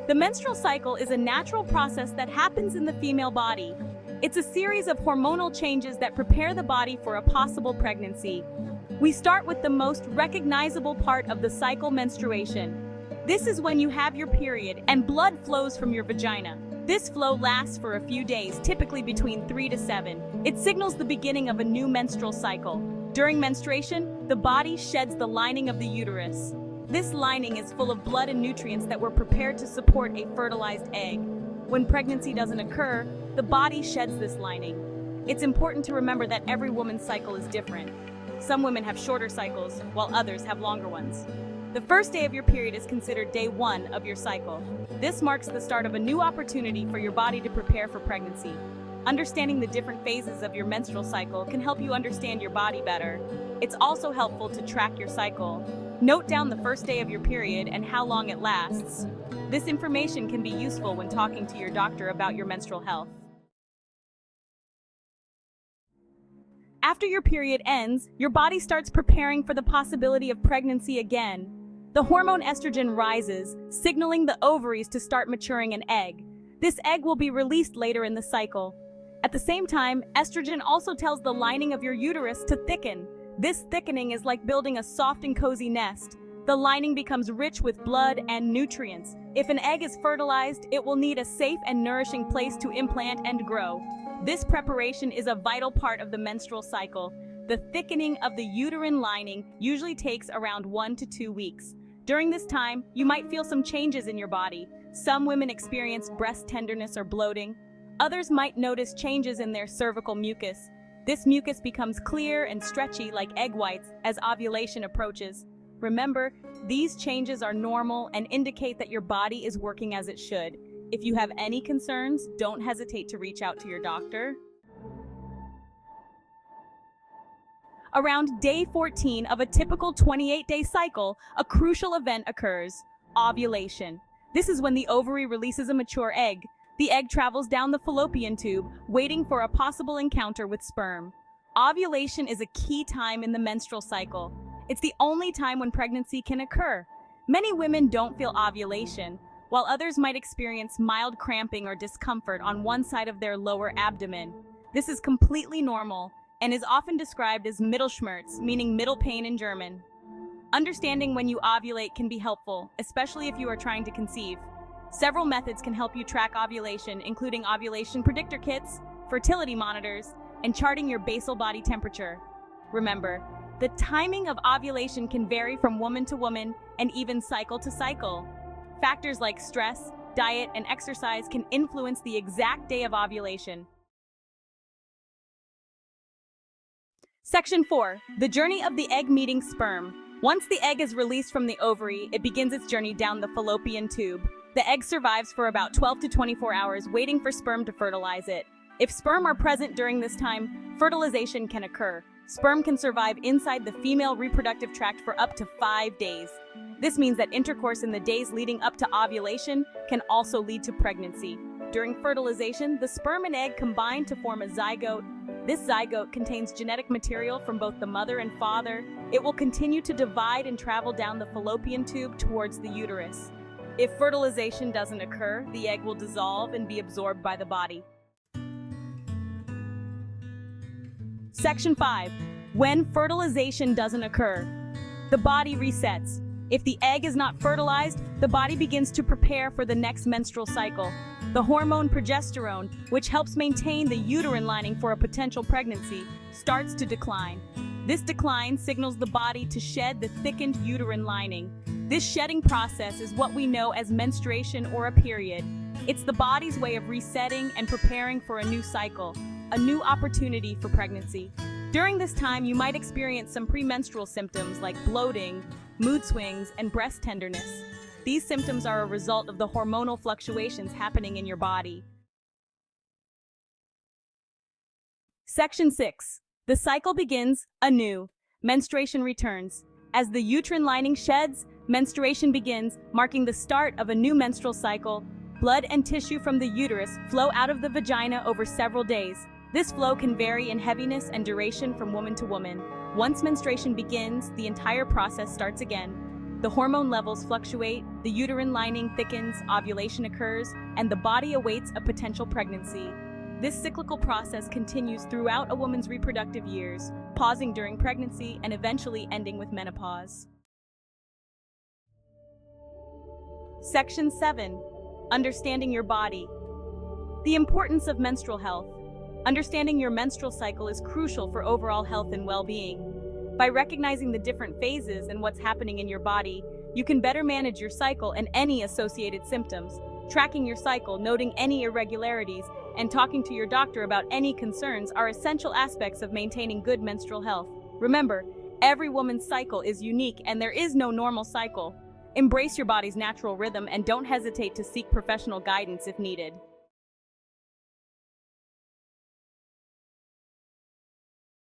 The menstrual cycle is a natural process that happens in the female body. It's a series of hormonal changes that prepare the body for a possible pregnancy. We start with the most recognizable part of the cycle, menstruation. This is when you have your period and blood flows from your vagina. This flow lasts for a few days, typically between 3 to 7. It signals the beginning of a new menstrual cycle. During menstruation, the body sheds the lining of the uterus. This lining is full of blood and nutrients that were prepared to support a fertilized egg. When pregnancy doesn't occur, the body sheds this lining. It's important to remember that every woman's cycle is different. Some women have shorter cycles, while others have longer ones. The first day of your period is considered day 1 of your cycle. This marks the start of a new opportunity for your body to prepare for pregnancy. Understanding the different phases of your menstrual cycle can help you understand your body better. It's also helpful to track your cycle. Note down the first day of your period and how long it lasts. This information can be useful when talking to your doctor about your menstrual health. After your period ends, your body starts preparing for the possibility of pregnancy again. The hormone estrogen rises, signaling the ovaries to start maturing an egg. This egg will be released later in the cycle. At the same time, estrogen also tells the lining of your uterus to thicken. This thickening is like building a soft and cozy nest. The lining becomes rich with blood and nutrients. If an egg is fertilized, it will need a safe and nourishing place to implant and grow. This preparation is a vital part of the menstrual cycle. The thickening of the uterine lining usually takes around 1 to 2 weeks. During this time, you might feel some changes in your body. Some women experience breast tenderness or bloating. Others might notice changes in their cervical mucus. This mucus becomes clear and stretchy like egg whites as ovulation approaches. Remember, these changes are normal and indicate that your body is working as it should. If you have any concerns, don't hesitate to reach out to your doctor. Around day 14 of a typical 28-day cycle, a crucial event occurs: ovulation. This is when the ovary releases a mature egg. The egg travels down the fallopian tube, waiting for a possible encounter with sperm. Ovulation is a key time in the menstrual cycle. It's the only time when pregnancy can occur. Many women don't feel ovulation, while others might experience mild cramping or discomfort on one side of their lower abdomen. This is completely normal and is often described as Mittelschmerz, meaning middle pain in German. Understanding when you ovulate can be helpful, especially if you are trying to conceive. Several methods can help you track ovulation, including ovulation predictor kits, fertility monitors, and charting your basal body temperature. Remember, the timing of ovulation can vary from woman to woman and even cycle to cycle. Factors like stress, diet, and exercise can influence the exact day of ovulation. Section 4. The journey of the egg meeting sperm. Once the egg is released from the ovary, it begins its journey down the fallopian tube. The egg survives for about 12 to 24 hours, waiting for sperm to fertilize it. If sperm are present during this time, fertilization can occur. Sperm can survive inside the female reproductive tract for up to 5 days. This means that intercourse in the days leading up to ovulation can also lead to pregnancy. During fertilization, the sperm and egg combine to form a zygote. This zygote contains genetic material from both the mother and father. It will continue to divide and travel down the fallopian tube towards the uterus. If fertilization doesn't occur, the egg will dissolve and be absorbed by the body. Section 5. When fertilization doesn't occur, the body resets. If the egg is not fertilized, the body begins to prepare for the next menstrual cycle. The hormone progesterone, which helps maintain the uterine lining for a potential pregnancy, starts to decline. This decline signals the body to shed the thickened uterine lining. This shedding process is what we know as menstruation or a period. It's the body's way of resetting and preparing for a new cycle, a new opportunity for pregnancy. During this time, you might experience some premenstrual symptoms like bloating, mood swings, and breast tenderness. These symptoms are a result of the hormonal fluctuations happening in your body. Section 6. The cycle begins anew. Menstruation returns. As the uterine lining sheds, menstruation begins, marking the start of a new menstrual cycle. Blood and tissue from the uterus flow out of the vagina over several days. This flow can vary in heaviness and duration from woman to woman. Once menstruation begins, the entire process starts again. The hormone levels fluctuate, the uterine lining thickens, ovulation occurs, and the body awaits a potential pregnancy. This cyclical process continues throughout a woman's reproductive years, pausing during pregnancy and eventually ending with menopause. Section 7. Understanding your body. The importance of menstrual health. Understanding your menstrual cycle is crucial for overall health and well-being. By recognizing the different phases and what's happening in your body, you can better manage your cycle and any associated symptoms. Tracking your cycle, noting any irregularities, and talking to your doctor about any concerns are essential aspects of maintaining good menstrual health. Remember, every woman's cycle is unique and there is no normal cycle. Embrace your body's natural rhythm and don't hesitate to seek professional guidance if needed.